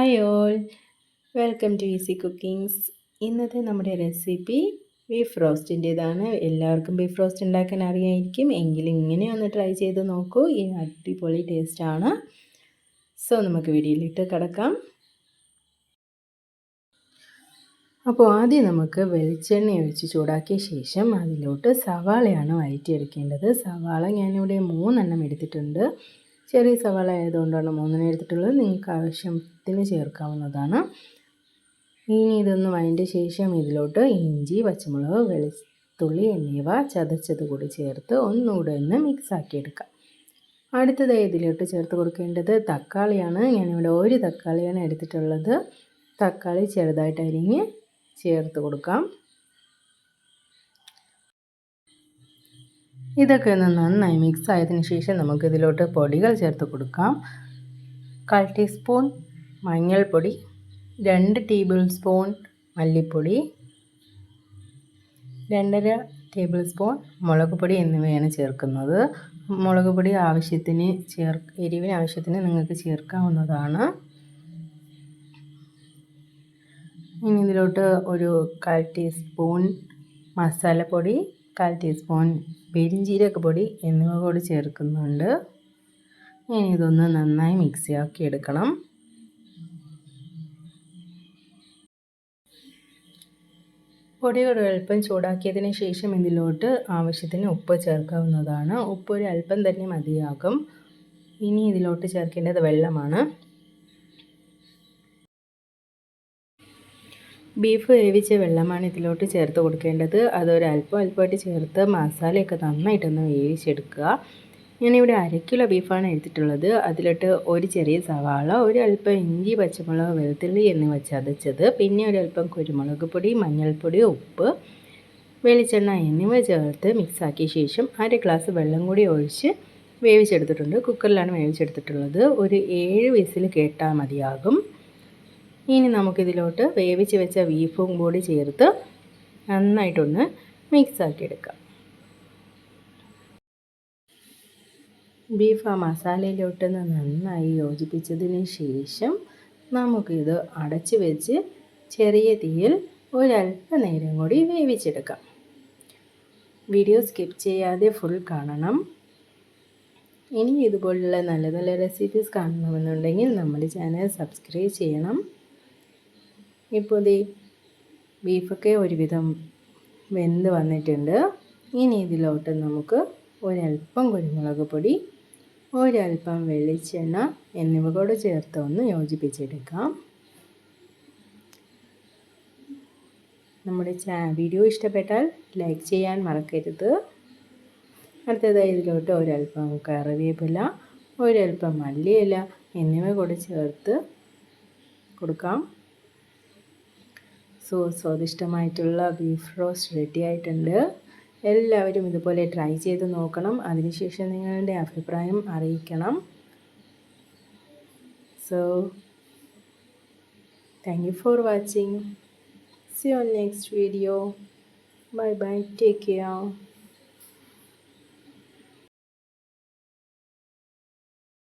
Hi all, welcome to easy cookings. ഇന്നത്തെ നമ്മുടെ recipe beef റോസ്റ്റിൻ്റേതാണ്. എല്ലാവർക്കും ബീഫ് റോസ്റ്റ് ഉണ്ടാക്കാൻ അറിയാമായിരിക്കും, എങ്കിലും ഇങ്ങനെ ഒന്ന് ട്രൈ ചെയ്ത് നോക്കൂ. ഈ അടിപൊളി ടേസ്റ്റാണ്. സോ നമുക്ക് വീഡിയോയിലിട്ട് കിടക്കാം. അപ്പോൾ ആദ്യം നമുക്ക് വെളിച്ചെണ്ണ ഒഴിച്ച് ചൂടാക്കിയ ശേഷം അതിലോട്ട് സവാളയാണ് വഴറ്റിയെടുക്കേണ്ടത്. സവാള ഞാനിവിടെ 3 എടുത്തിട്ടുണ്ട്. ചെറിയ സവാള ആയതുകൊണ്ടാണ് 3 എടുത്തിട്ടുള്ളത്. നിങ്ങൾക്ക് ആവശ്യത്തിന് ചേർക്കാവുന്നതാണ്. ഇനി ഇതൊന്ന് വഴറ്റിയ ശേഷം ഇതിലോട്ട് ഇഞ്ചി, പച്ചമുളക്, വെളുത്തുള്ളി എന്നിവ ചതച്ചത് കൂടി ചേർത്ത് ഒന്നുകൂടെ ഒന്ന് മിക്സാക്കി എടുക്കാം. അടുത്തതായി ഇതിലോട്ട് ചേർത്ത് കൊടുക്കേണ്ടത് തക്കാളിയാണ്. ഞാനിവിടെ 1 തക്കാളിയാണ് എടുത്തിട്ടുള്ളത്. തക്കാളി ചെറുതായിട്ട് അരിഞ്ഞ് ചേർത്ത് കൊടുക്കാം. ഇതൊക്കെ ഒന്ന് നന്നായി മിക്സ് ആയതിനു ശേഷം നമുക്കിതിലോട്ട് പൊടികൾ ചേർത്ത് കൊടുക്കാം. 1/4 ടീസ്പൂൺ മഞ്ഞൾപ്പൊടി, 2 ടേബിൾ സ്പൂൺ മല്ലിപ്പൊടി, 2.5 ടേബിൾ സ്പൂൺ മുളക് പൊടി എന്നിവയാണ് ചേർക്കുന്നത്. മുളക് പൊടി ആവശ്യത്തിന് എരിവിന് ആവശ്യത്തിന് നിങ്ങൾക്ക് ചേർക്കാവുന്നതാണ്. ഇനി ഇതിലോട്ട് ഒരു 1/4 ടീസ്പൂൺ മസാലപ്പൊടി, 1/4 ടീസ്പൂൺ പെരിഞ്ജീരകപ്പൊടി എന്നിവ കൂടി ചേർക്കുന്നുണ്ട്. ഇനി ഇതൊന്ന് നന്നായി മിക്സിയാക്കി എടുക്കണം. പൊടികൾ അല്പം ചൂടാക്കിയതിന് ശേഷം ഇതിലോട്ട് ആവശ്യത്തിന് ഉപ്പ് ചേർക്കാവുന്നതാണ്. ഉപ്പ് ഒരു അല്പം തന്നെ മതിയാകും. ഇനി ഇതിലോട്ട് ചേർക്കേണ്ടത് വെള്ളമാണ്. ബീഫ് വേവിച്ച വെള്ളമാണ് ഇതിലോട്ട് ചേർത്ത് കൊടുക്കേണ്ടത്. അല്പമായിട്ട് ചേർത്ത് മസാലയൊക്കെ നന്നായിട്ടൊന്ന് വേവിച്ചെടുക്കുക. ഞാനിവിടെ 1/2 കിലോ ബീഫാണ് എടുത്തിട്ടുള്ളത്. അതിലോട്ട് ഒരു ചെറിയ സവാള, ഒരല്പം ഇഞ്ചി, പച്ചമുളക്, വെളുത്തുള്ളി എന്നിവ ചതച്ചത്, പിന്നെ ഒരല്പം കുരുമുളക് പൊടി, മഞ്ഞൾപ്പൊടി, ഉപ്പ്, വെളിച്ചെണ്ണ എന്നിവ ചേർത്ത് മിക്സാക്കിയ ശേഷം 1/2 ഗ്ലാസ് വെള്ളം കൂടി ഒഴിച്ച് വേവിച്ചെടുത്തിട്ടുണ്ട്. കുക്കറിലാണ് വേവിച്ചെടുത്തിട്ടുള്ളത്. ഒരു 7 വിസിൽ കേട്ടാൽ മതിയാകും. ഇനി നമുക്കിതിലോട്ട് വേവിച്ച് വെച്ച ബീഫും കൂടി ചേർത്ത് നന്നായിട്ടൊന്ന് മിക്സാക്കി എടുക്കാം. ബീഫ് ആ മസാലയിലോട്ട് നന്നായി യോജിപ്പിച്ചതിന് ശേഷം നമുക്കിത് അടച്ച് വെച്ച് ചെറിയ തീയിൽ ഒരല്പനേരം കൂടി വേവിച്ചെടുക്കാം. വീഡിയോ സ്കിപ്പ് ചെയ്യാതെ ഫുൾ കാണണം. ഇനി ഇതുപോലുള്ള നല്ല നല്ല റെസിപ്പീസ് കാണണമെന്നുണ്ടെങ്കിൽ നമ്മുടെ ചാനൽ സബ്സ്ക്രൈബ് ചെയ്യണം. ഇപ്പോൾ ബീഫൊക്കെ ഒരുവിധം വെന്ത് വന്നിട്ടുണ്ട്. ഇനി ഇതിലോട്ട് നമുക്ക് ഒരല്പം കുരുമുളക് പൊടി, ഒരല്പം വെളിച്ചെണ്ണ എന്നിവ കൂടെ ചേർത്ത് ഒന്ന് യോജിപ്പിച്ചെടുക്കാം. നമ്മുടെ വീഡിയോ ഇഷ്ടപ്പെട്ടാൽ ലൈക്ക് ചെയ്യാൻ മറക്കരുത്. അടുത്തതായി ഇതിലോട്ട് ഒരല്പം കറിവേപ്പില, ഒരല്പം മല്ലിയില എന്നിവ കൂടെ ചേർത്ത് കൊടുക്കാം. സ്വാദിഷ്ടമായിട്ടുള്ള ബീഫ് റോസ്റ്റ് റെഡി ആയിട്ടുണ്ട്. എല്ലാവരും ഇതുപോലെ ട്രൈ ചെയ്ത് നോക്കണം. അതിനുശേഷം നിങ്ങളുടെ അഭിപ്രായം അറിയിക്കണം. So thank you for watching. See you on next video. Bye bye. Take care.